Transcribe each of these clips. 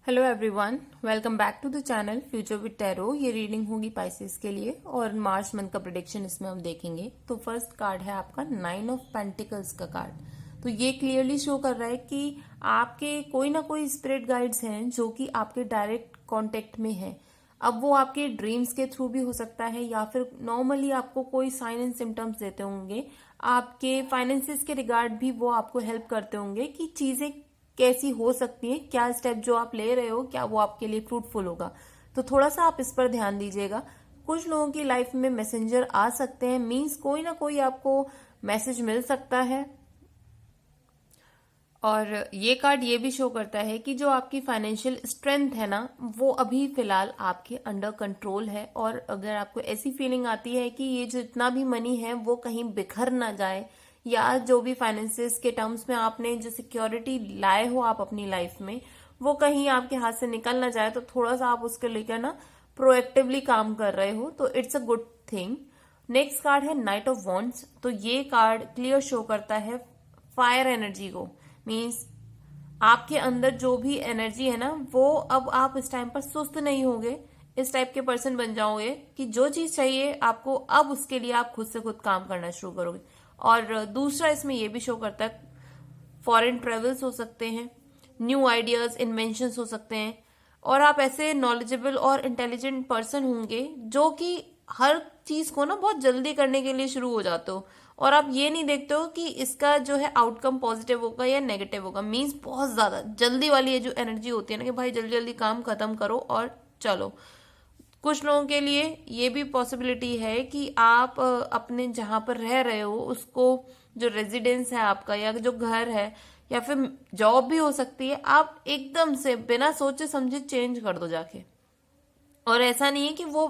Hello everyone, welcome back to the channel future with tarot. ये reading होगी Pisces के लिए और मार्च मंथ का प्रेडिक्शन इसमें हम देखेंगे। तो फर्स्ट कार्ड है आपका 9 ऑफ पेंटिकल्स का कार्ड। तो ये क्लियरली शो कर रहा है कि आपके कोई ना कोई स्पिरिट गाइड्स हैं जो कि आपके डायरेक्ट कांटेक्ट में हैं। अब वो आपके ड्रीम्स के थ्रू भी हो सकता है या फिर नॉर्मली आपको कोई साइन एंड सिम्टम्स देते होंगे। आपके फाइनेंसिस के रिगार्ड भी वो आपको हेल्प करते होंगे कि चीजें कैसी हो सकती है, क्या स्टेप जो आप ले रहे हो क्या वो आपके लिए फ्रूटफुल होगा। तो थोड़ा सा आप इस पर ध्यान दीजिएगा। कुछ लोगों की लाइफ में मैसेंजर आ सकते हैं, मीन्स कोई ना कोई आपको मैसेज मिल सकता है। और ये कार्ड ये भी शो करता है कि जो आपकी फाइनेंशियल स्ट्रेंथ है ना, वो अभी फिलहाल आपके अंडर कंट्रोल है। और अगर आपको ऐसी फीलिंग आती है कि ये जो इतना भी मनी है वो कहीं बिखर ना जाए, या जो भी फाइनेंसिस के टर्म्स में आपने जो सिक्योरिटी लाए हो आप अपनी लाइफ में, वो कहीं आपके हाथ से निकल ना जाए, तो थोड़ा सा आप उसके लेकर ना प्रोएक्टिवली काम कर रहे हो, तो it's a good thing. Next card है नाइट ऑफ वॉन्ड्स। तो ये कार्ड क्लियर शो करता है फायर एनर्जी को, मीन्स आपके अंदर जो भी एनर्जी है ना, वो अब आप इस टाइम पर सुस्त नहीं होगे। इस टाइप के पर्सन बन जाओगे कि जो चीज चाहिए आपको, अब उसके लिए आप खुद से खुद काम करना शुरू करोगे। और दूसरा इसमें यह भी शो करता है फॉरेन ट्रेवल्स हो सकते हैं, न्यू आइडियाज इन्वेंशंस हो सकते हैं, और आप ऐसे नॉलेजेबल और इंटेलिजेंट पर्सन होंगे जो कि हर चीज को ना बहुत जल्दी करने के लिए शुरू हो जाते हो, और आप ये नहीं देखते हो कि इसका जो है आउटकम पॉजिटिव होगा या नेगेटिव होगा। मीन्स बहुत ज्यादा जल्दी वाली ये जो एनर्जी होती है ना कि भाई जल्दी जल्दी काम खत्म करो और चलो। कुछ लोगों के लिए ये भी पॉसिबिलिटी है कि आप अपने जहां पर रह रहे हो उसको, जो रेजिडेंस है आपका या जो घर है या फिर जॉब भी हो सकती है, आप एकदम से बिना सोचे समझे चेंज कर दो जाके। और ऐसा नहीं है कि वो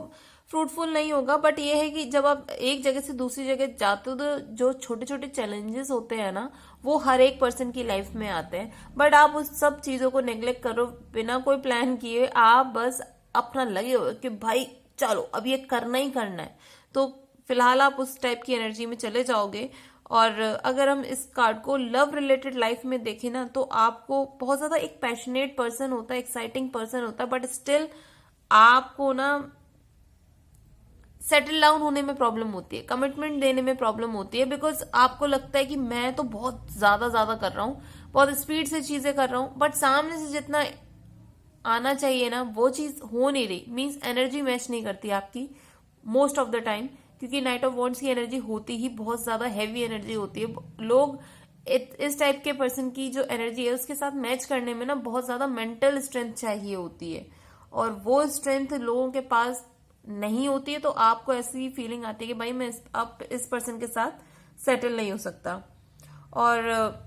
फ्रूटफुल नहीं होगा, बट ये है कि जब आप एक जगह से दूसरी जगह जाते हो तो जो छोटे छोटे चैलेंजेस होते हैं ना, वो हर एक पर्सन की लाइफ में आते हैं। बट आप उस सब चीजों को नेग्लेक्ट करो, बिना कोई प्लान किए आप बस अपना लगे हो कि भाई चलो अब ये करना ही करना है, तो फिलहाल आप उस टाइप की एनर्जी में चले जाओगे। और अगर हम इस कार्ड को लव रिलेटेड लाइफ में देखें ना, तो आपको बहुत ज्यादा एक पैशनेट पर्सन होता है, एक्साइटिंग पर्सन होता है, बट स्टिल आपको ना सेटल डाउन होने में प्रॉब्लम होती है, कमिटमेंट देने में प्रॉब्लम होती है, बिकॉज आपको लगता है कि मैं तो बहुत ज्यादा ज्यादा कर रहा हूँ, बहुत स्पीड से चीजें कर रहा हूँ, बट सामने से जितना आना चाहिए ना वो चीज हो नहीं रही। मीन्स एनर्जी मैच नहीं करती आपकी मोस्ट ऑफ द टाइम, क्योंकि नाइट ऑफ वॉन्ड्स की एनर्जी होती ही बहुत ज्यादा हैवी एनर्जी होती है। लोग इस टाइप के पर्सन की जो एनर्जी है उसके साथ मैच करने में ना बहुत ज्यादा मेंटल स्ट्रेंथ चाहिए होती है, और वो स्ट्रेंथ लोगों के पास नहीं होती है। तो आपको ऐसी फीलिंग आती है कि भाई मैं अब इस पर्सन के साथ सेटल नहीं हो सकता। और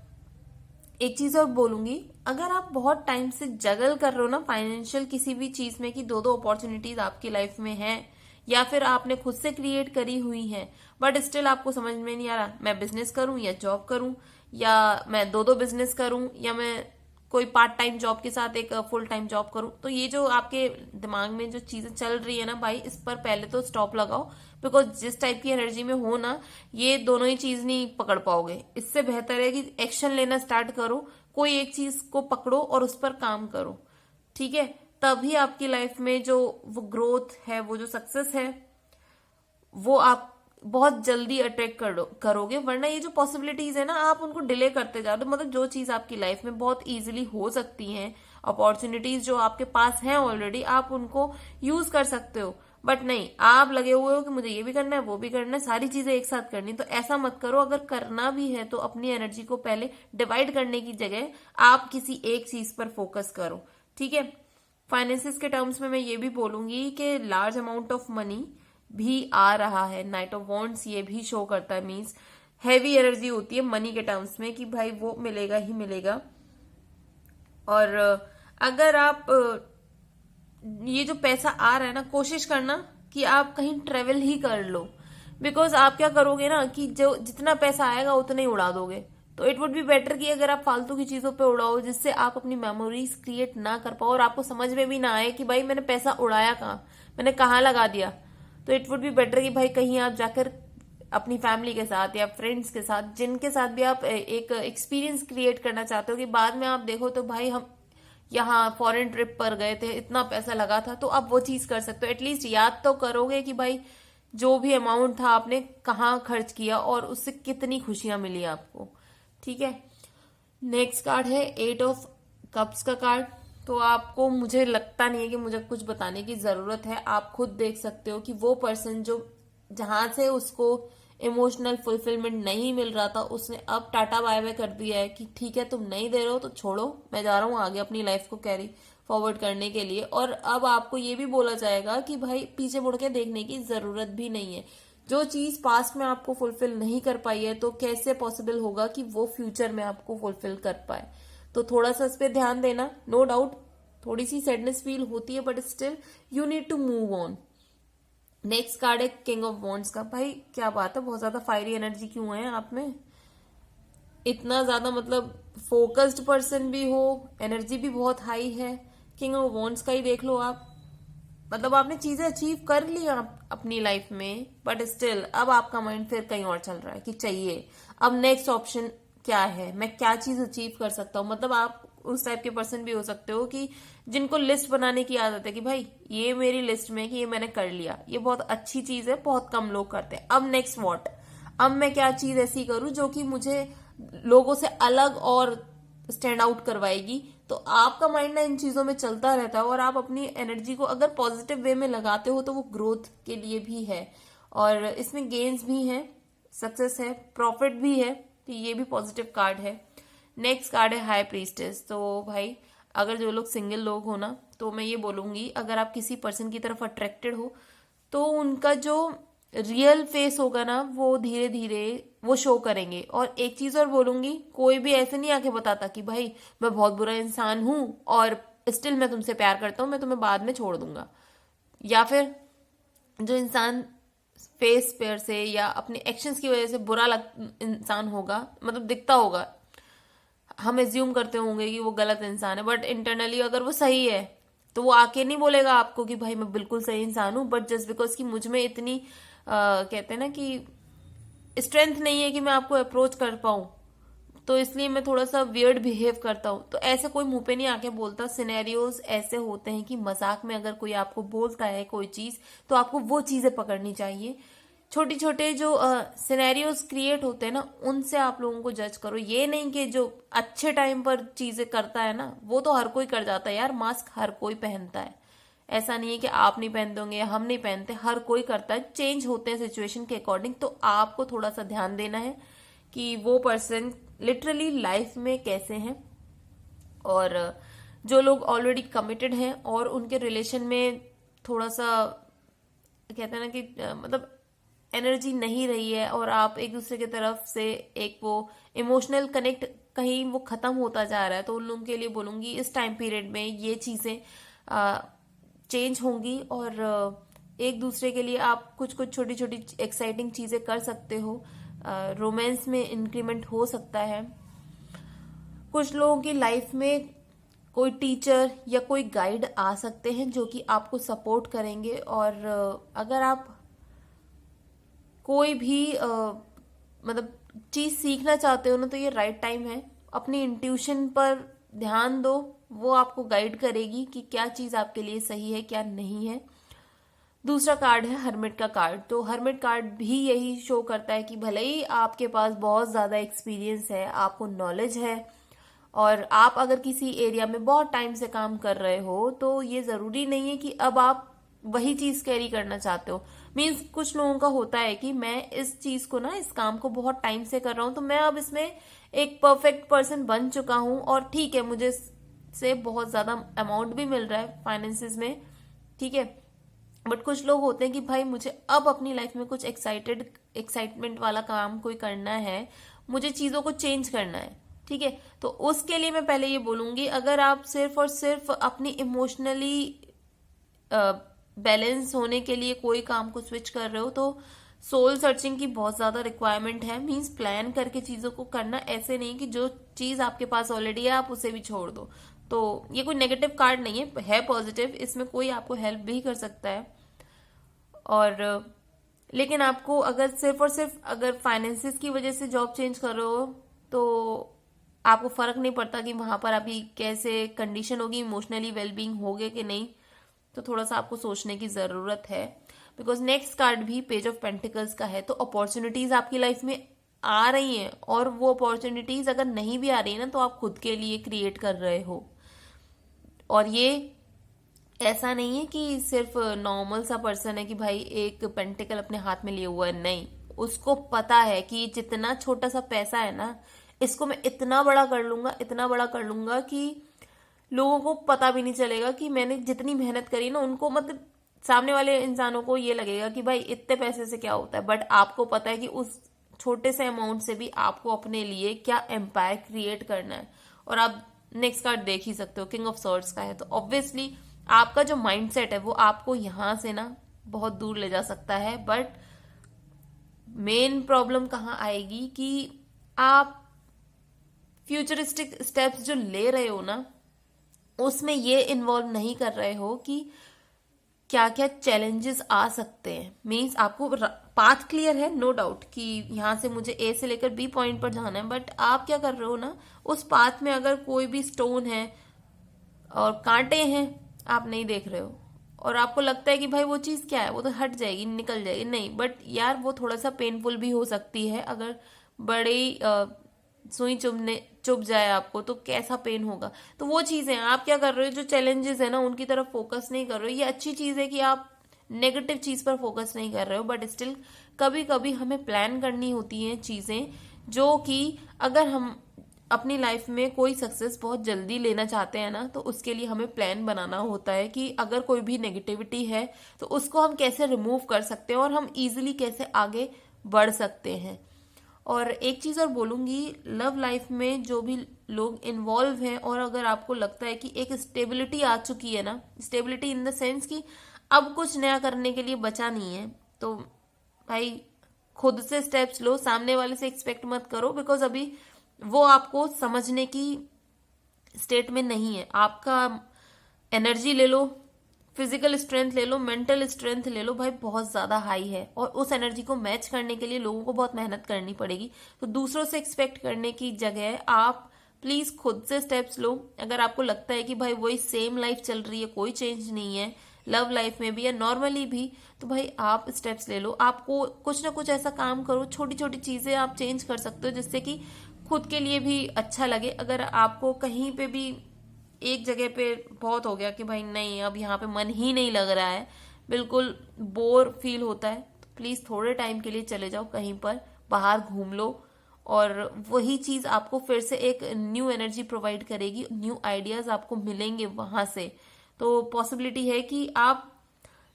एक चीज और बोलूंगी, अगर आप बहुत टाइम से जगल कर रहे हो ना फाइनेंशियल किसी भी चीज में, कि दो दो अपॉर्चुनिटीज आपकी लाइफ में हैं या फिर आपने खुद से क्रिएट करी हुई हैं, बट स्टिल आपको समझ में नहीं आ रहा मैं बिजनेस करूं या जॉब करूं, या मैं दो दो बिजनेस करूं, या मैं कोई पार्ट टाइम जॉब के साथ एक फुल टाइम जॉब करूं, तो ये जो आपके दिमाग में जो चीजें चल रही है ना भाई, इस पर पहले तो स्टॉप लगाओ। बिकॉज जिस टाइप की एनर्जी में हो ना, ये दोनों ही चीज नहीं पकड़ पाओगे। इससे बेहतर है कि एक्शन लेना स्टार्ट करो, कोई एक चीज को पकड़ो और उस पर काम करो, ठीक है। तभी आपकी लाइफ में जो वो ग्रोथ है, वो जो सक्सेस है, वो आप बहुत जल्दी अट्रैक्ट करोगे। वरना ये जो पॉसिबिलिटीज है ना, आप उनको डिले करते जा रहे हो। मतलब जो चीज आपकी लाइफ में बहुत इजीली हो सकती है, अपॉर्चुनिटीज जो आपके पास हैं ऑलरेडी, आप उनको यूज कर सकते हो, बट नहीं, आप लगे हुए हो कि मुझे ये भी करना है वो भी करना है, सारी चीजें एक साथ करनी। तो ऐसा मत करो। अगर करना भी है तो अपनी एनर्जी को पहले डिवाइड करने की जगह आप किसी एक चीज पर फोकस करो, ठीक है। फाइनेंसिस के टर्म्स में मैं ये भी बोलूंगी कि लार्ज अमाउंट ऑफ मनी भी आ रहा है। नाइट ऑफ वॉन्ड्स ये भी शो करता है, मीन्स हैवी एनर्जी होती है मनी के टर्म्स में कि भाई वो मिलेगा ही मिलेगा। और अगर आप ये जो पैसा आ रहा है ना, कोशिश करना कि आप कहीं ट्रेवल ही कर लो। बिकॉज आप क्या करोगे ना कि जो जितना पैसा आएगा उतना ही उड़ा दोगे। तो इट वुड बी बेटर कि अगर आप फालतू की चीजों पे उड़ाओ जिससे आप अपनी मेमोरीज क्रिएट ना कर पाओ और आपको समझ में भी ना आए कि भाई मैंने पैसा उड़ाया कहाँ, मैंने कहाँ लगा दिया। तो इट वुड बी बेटर कि भाई कहीं आप जाकर अपनी फैमिली के साथ या फ्रेंड्स के साथ, जिनके साथ भी आप एक एक्सपीरियंस क्रिएट करना चाहते हो कि बाद में आप देखो तो भाई हम यहाँ फॉरेन ट्रिप पर गए थे, इतना पैसा लगा था, तो आप वो चीज कर सकते हो। एटलीस्ट याद तो करोगे कि भाई जो भी अमाउंट था आपने कहाँ खर्च किया और उससे कितनी खुशियां मिली आपको। ठीक है। नेक्स्ट कार्ड है 8 ऑफ कप्स का कार्ड। तो आपको, मुझे लगता नहीं है कि मुझे कुछ बताने की जरूरत है, आप खुद देख सकते हो कि वो पर्सन जो जहां से उसको इमोशनल फुलफिलमेंट नहीं मिल रहा था, उसने अब टाटा बाय बाय कर दिया है कि ठीक है तुम नहीं दे रहे हो तो छोड़ो, मैं जा रहा हूँ आगे अपनी लाइफ को कैरी फॉरवर्ड करने के लिए। और अब आपको ये भी बोला जाएगा कि भाई पीछे मुड़ के देखने की जरूरत भी नहीं है। जो चीज पास्ट में आपको फुलफिल नहीं कर पाई है तो कैसे पॉसिबल होगा कि वो फ्यूचर में आपको फुलफिल कर पाए। तो थोड़ा सा इस पे ध्यान देना। नो डाउट थोड़ी सी सैडनेस फील होती है, but still you need to move on. Next card है किंग ऑफ वॉन्ड्स का। भाई क्या बात है, बहुत ज्यादा फायरी एनर्जी क्यों है आप में, इतना ज्यादा मतलब फोकस्ड पर्सन भी हो, एनर्जी भी बहुत हाई है। किंग ऑफ वॉन्ड्स का ही देख लो आप, मतलब आपने चीजें अचीव कर ली अपनी लाइफ में, बट स्टिल अब आपका माइंड फिर कहीं और चल रहा है कि चाहिए अब नेक्स्ट ऑप्शन क्या है, मैं क्या चीज अचीव कर सकता हूँ। मतलब आप उस टाइप के पर्सन भी हो सकते हो कि जिनको लिस्ट बनाने की आदत है कि भाई ये मेरी लिस्ट में है कि ये मैंने कर लिया, ये बहुत अच्छी चीज है, बहुत कम लोग करते हैं। अब नेक्स्ट व्हाट, अब मैं क्या चीज ऐसी करूं जो कि मुझे लोगों से अलग और स्टैंड आउट करवाएगी। तो आपका माइंड ना इन चीजों में चलता रहता है, और आप अपनी एनर्जी को अगर पॉजिटिव वे में लगाते हो तो वो ग्रोथ के लिए भी है, और इसमें गेन्स भी हैं, सक्सेस है, प्रॉफिट भी है, तो ये भी पॉजिटिव कार्ड है। नेक्स्ट कार्ड है हाई प्रीस्टेस। तो भाई अगर जो लोग सिंगल लोग हो ना, तो मैं ये बोलूंगी अगर आप किसी पर्सन की तरफ अट्रैक्टेड हो तो उनका जो रियल फेस होगा ना वो धीरे धीरे वो शो करेंगे। और एक चीज और बोलूंगी, कोई भी ऐसे नहीं आके बताता कि भाई मैं बहुत बुरा इंसान हूं और स्टिल मैं तुमसे प्यार करता हूं, मैं तुम्हें बाद में छोड़ दूंगा। या फिर जो इंसान फेस पेयर से या अपने एक्शंस की वजह से इंसान होगा, मतलब दिखता होगा, हम एज्यूम करते होंगे कि वो गलत इंसान है, बट इंटरनली अगर वो सही है तो वो आके नहीं बोलेगा आपको कि भाई मैं बिल्कुल सही इंसान हूं, बट जस्ट बिकॉज कि मुझ में इतनी कहते हैं ना कि स्ट्रेंथ नहीं है कि मैं आपको अप्रोच कर पाऊं, तो इसलिए मैं थोड़ा सा वियर्ड बिहेव करता हूं। तो ऐसे कोई मुंह पे नहीं आके बोलता। सिनेरियोज ऐसे होते हैं कि मजाक में अगर कोई आपको बोलता है कोई चीज तो आपको वो चीजें पकड़नी चाहिए। छोटे छोटे जो सिनेरियोज क्रिएट होते हैं ना, उनसे आप लोगों को जज करो। ये नहीं कि जो अच्छे टाइम पर चीजें करता है ना वो तो हर कोई कर जाता है यार, मास्क हर कोई पहनता है, ऐसा नहीं है कि आप नहीं पहनते होंगे या हम नहीं पहनते, हर कोई करता है, चेंज होते हैं सिचुएशन के अकॉर्डिंग। तो आपको थोड़ा सा ध्यान देना है कि वो पर्सन लिटरली लाइफ में कैसे हैं। और जो लोग ऑलरेडी कमिटेड हैं और उनके रिलेशन में थोड़ा सा कहते हैं ना कि मतलब एनर्जी नहीं रही है और आप एक दूसरे की तरफ से एक वो इमोशनल कनेक्ट कहीं वो खत्म होता जा रहा है, तो उन लोगों के लिए बोलूंगी इस टाइम पीरियड में ये चीजें चेंज होंगी। और एक दूसरे के लिए आप कुछ कुछ छोटी छोटी एक्साइटिंग चीजें कर सकते हो, रोमांस में इंक्रीमेंट हो सकता है। कुछ लोगों की लाइफ में कोई टीचर या कोई गाइड आ सकते हैं जो कि आपको सपोर्ट करेंगे। और अगर आप कोई भी मतलब चीज सीखना चाहते हो ना, तो ये राइट टाइम है। अपनी इंट्यूशन पर ध्यान दो, वो आपको गाइड करेगी कि क्या चीज आपके लिए सही है क्या नहीं है। दूसरा कार्ड है हर्मिट का कार्ड। तो हर्मिट कार्ड भी यही शो करता है कि भले ही आपके पास बहुत ज्यादा एक्सपीरियंस है, आपको नॉलेज है, और आप अगर किसी एरिया में बहुत टाइम से काम कर रहे हो तो ये जरूरी नहीं है कि अब आप वही चीज कैरी करना चाहते हो। मीन्स कुछ लोगों का होता है कि मैं इस चीज को ना, इस काम को बहुत टाइम से कर रहा हूं, तो मैं अब इसमें एक परफेक्ट पर्सन बन चुका हूं और ठीक है मुझे से बहुत ज्यादा अमाउंट भी मिल रहा है फाइनेंसिस में, ठीक है। बट कुछ लोग होते हैं कि भाई मुझे अब अपनी लाइफ में कुछ एक्साइटमेंट वाला काम कोई करना है, मुझे चीजों को चेंज करना है, ठीक है। तो उसके लिए मैं पहले ये बोलूंगी, अगर आप सिर्फ और सिर्फ अपनी इमोशनली बैलेंस होने के लिए कोई काम को स्विच कर रहे हो तो सोल सर्चिंग की बहुत ज्यादा रिक्वायरमेंट है। मींस प्लान करके चीजों को करना, ऐसे नहीं कि जो चीज आपके पास ऑलरेडी है आप उसे भी छोड़ दो। तो ये कोई नेगेटिव कार्ड नहीं है पॉजिटिव, इसमें कोई आपको हेल्प भी कर सकता है। और लेकिन आपको अगर सिर्फ और सिर्फ अगर फाइनेंसिस की वजह से जॉब चेंज कर रहे हो तो आपको फर्क नहीं पड़ता कि वहां पर अभी कैसे कंडीशन होगी, इमोशनली वेलबींग होगे कि नहीं, तो थोड़ा सा आपको सोचने की जरूरत है। बिकॉज नेक्स्ट कार्ड भी पेज ऑफ पेंटिकल्स का है, तो अपॉर्चुनिटीज आपकी लाइफ में आ रही हैं, और वो अपॉर्चुनिटीज अगर नहीं भी आ रही है ना, तो आप खुद के लिए क्रिएट कर रहे हो। और ये ऐसा नहीं है कि सिर्फ नॉर्मल सा पर्सन है कि भाई एक पेंटिकल अपने हाथ में लिए हुआ है, नहीं, उसको पता है कि जितना छोटा सा पैसा है ना, इसको मैं इतना बड़ा कर लूंगा, इतना बड़ा कर लूंगा कि लोगों को पता भी नहीं चलेगा कि मैंने जितनी मेहनत करी ना, उनको मतलब सामने वाले इंसानों को ये लगेगा कि भाई इतने पैसे से क्या होता है, बट आपको पता है कि उस छोटे से अमाउंट से भी आपको अपने लिए क्या एम्पायर क्रिएट करना है। और आप नेक्स्ट कार्ड देख ही सकते हो, किंग ऑफ सॉर्ड्स का है, तो ऑब्वियसली आपका जो माइंडसेट है वो आपको यहां से ना बहुत दूर ले जा सकता है। बट मेन प्रॉब्लम कहाँ आएगी कि आप फ्यूचरिस्टिक स्टेप्स जो ले रहे हो ना, उसमें ये इन्वॉल्व नहीं कर रहे हो कि क्या क्या चैलेंजेस आ सकते हैं। मीन्स आपको पाथ क्लियर है, नो डाउट, कि यहां से मुझे ए से लेकर बी पॉइंट पर जाना है, बट आप क्या कर रहे हो ना, उस पाथ में अगर कोई भी स्टोन है और कांटे हैं, आप नहीं देख रहे हो, और आपको लगता है कि भाई वो चीज क्या है, वो तो हट जाएगी, निकल जाएगी, नहीं, बट यार वो थोड़ा सा पेनफुल भी हो सकती है। अगर बड़ी सुई चुभ जाए आपको तो कैसा पेन होगा। तो वो चीजें आप क्या कर रहे हो, जो चैलेंजेस है ना उनकी तरफ फोकस नहीं कर रहे हो। ये अच्छी चीज है कि आप नेगेटिव चीज पर फोकस नहीं कर रहे हो, बट स्टिल कभी कभी हमें प्लान करनी होती हैं चीजें, जो कि अगर हम अपनी लाइफ में कोई सक्सेस बहुत जल्दी लेना चाहते हैं ना, तो उसके लिए हमें प्लान बनाना होता है कि अगर कोई भी नेगेटिविटी है तो उसको हम कैसे रिमूव कर सकते हैं और हम इजीली कैसे आगे बढ़ सकते हैं। और एक चीज और बोलूंगी, लव लाइफ में जो भी लोग इन्वॉल्व हैं, और अगर आपको लगता है कि एक स्टेबिलिटी आ चुकी है ना, स्टेबिलिटी इन द सेंस कि अब कुछ नया करने के लिए बचा नहीं है, तो भाई खुद से स्टेप्स लो, सामने वाले से एक्सपेक्ट मत करो, बिकॉज अभी वो आपको समझने की स्टेट में नहीं है। आपका एनर्जी ले लो, फिजिकल स्ट्रेंथ ले लो, मेंटल स्ट्रेंथ ले लो, भाई बहुत ज्यादा हाई है, और उस एनर्जी को मैच करने के लिए लोगों को बहुत मेहनत करनी पड़ेगी। तो दूसरों से एक्सपेक्ट करने की जगह आप प्लीज खुद से स्टेप्स लो। अगर आपको लगता है कि भाई वही सेम लाइफ चल रही है, कोई चेंज नहीं है लव लाइफ में भी या नॉर्मली भी, तो भाई आप स्टेप्स ले लो। आपको कुछ ना कुछ ऐसा काम करो, छोटी छोटी चीजें आप चेंज कर सकते हो जिससे कि खुद के लिए भी अच्छा लगे। अगर आपको कहीं पे भी एक जगह पे बहुत हो गया कि भाई नहीं, अब यहाँ पे मन ही नहीं लग रहा है, बिल्कुल बोर फील होता है, तो प्लीज थोड़े टाइम के लिए चले जाओ कहीं पर, बाहर घूम लो, और वही चीज आपको फिर से एक न्यू एनर्जी प्रोवाइड करेगी, न्यू आइडियाज आपको मिलेंगे वहां से। तो पॉसिबिलिटी है कि आप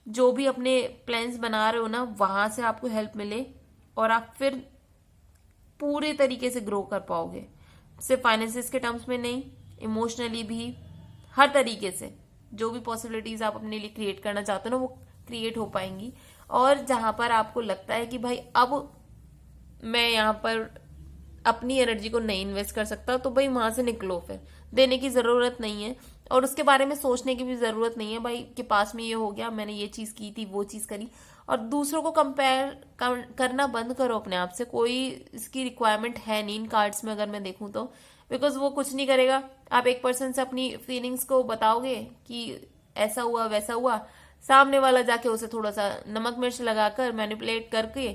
जो भी अपने प्लान्स बना रहे हो ना, वहां से आपको हेल्प मिले और आप फिर पूरे तरीके से ग्रो कर पाओगे। सिर्फ फाइनेंसिस के टर्म्स में नहीं, इमोशनली भी, हर तरीके से जो भी पॉसिबिलिटीज आप अपने लिए क्रिएट करना चाहते हो ना, वो क्रिएट हो पाएंगी। और जहां पर आपको लगता है कि भाई अब मैं यहाँ पर अपनी एनर्जी को नहीं इन्वेस्ट कर सकता, तो भाई वहां से निकलो, फिर देने की जरूरत नहीं है, और उसके बारे में सोचने की भी जरूरत नहीं है भाई कि पास में ये हो गया, मैंने ये चीज की थी, वो चीज करी। और दूसरों को कंपेयर करना बंद करो अपने आप से, कोई इसकी रिक्वायरमेंट है नहीं इन कार्ड्स में अगर मैं देखूं तो, बिकॉज वो कुछ नहीं करेगा। आप एक पर्सन से अपनी फीलिंग्स को बताओगे कि ऐसा हुआ वैसा हुआ, सामने वाला जाके उसे थोड़ा सा नमक मिर्च लगाकर मैनिपुलेट करके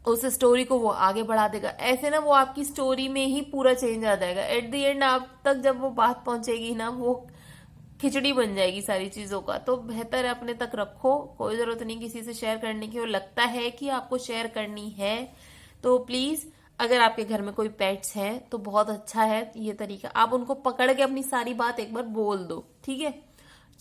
उस स्टोरी को वो आगे बढ़ा देगा। ऐसे ना वो आपकी स्टोरी में ही पूरा चेंज आ जाएगा। एट द एंड आप तक जब वो बात पहुंचेगी ना, वो खिचड़ी बन जाएगी सारी चीजों का। तो बेहतर है अपने तक रखो, कोई जरूरत नहीं किसी से शेयर करने की। और लगता है कि आपको शेयर करनी है तो प्लीज, अगर आपके घर में कोई पेट्स हैं तो बहुत अच्छा है ये तरीका, आप उनको पकड़ के अपनी सारी बात एक बार बोल दो, ठीक है।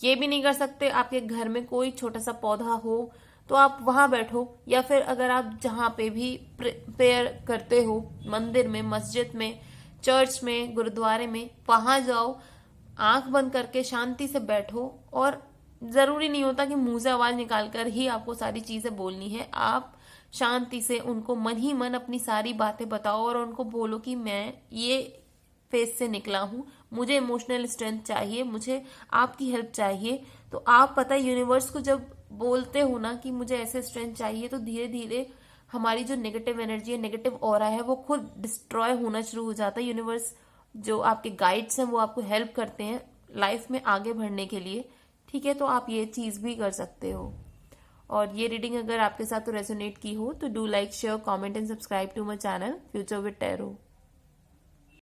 ये भी नहीं कर सकते, आपके घर में कोई छोटा सा पौधा हो तो आप वहां बैठो, या फिर अगर आप जहां पे भी प्रेयर करते हो, मंदिर में, मस्जिद में, चर्च में, गुरुद्वारे में, वहां जाओ, आंख बंद करके शांति से बैठो। और जरूरी नहीं होता कि मुंह से आवाज निकालकर ही आपको सारी चीजें बोलनी है। आप शांति से उनको मन ही मन अपनी सारी बातें बताओ और उनको बोलो कि मैं ये फेज से निकला हूं, मुझे इमोशनल स्ट्रेंथ चाहिए, मुझे आपकी हेल्प चाहिए। तो आप पता है यूनिवर्स को जब बोलते हो ना कि मुझे ऐसे स्ट्रेंथ चाहिए, तो धीरे धीरे हमारी जो नेगेटिव एनर्जी है, नेगेटिव ऑरा है, वो खुद डिस्ट्रॉय होना शुरू हो जाता है। यूनिवर्स जो आपके गाइड्स हैं वो आपको हेल्प करते हैं लाइफ में आगे बढ़ने के लिए। ठीक है, तो आप ये चीज भी कर सकते हो। और ये रीडिंग अगर आपके साथ तो रेजोनेट की हो तो do like, share, comment and subscribe to my channel future with tarot.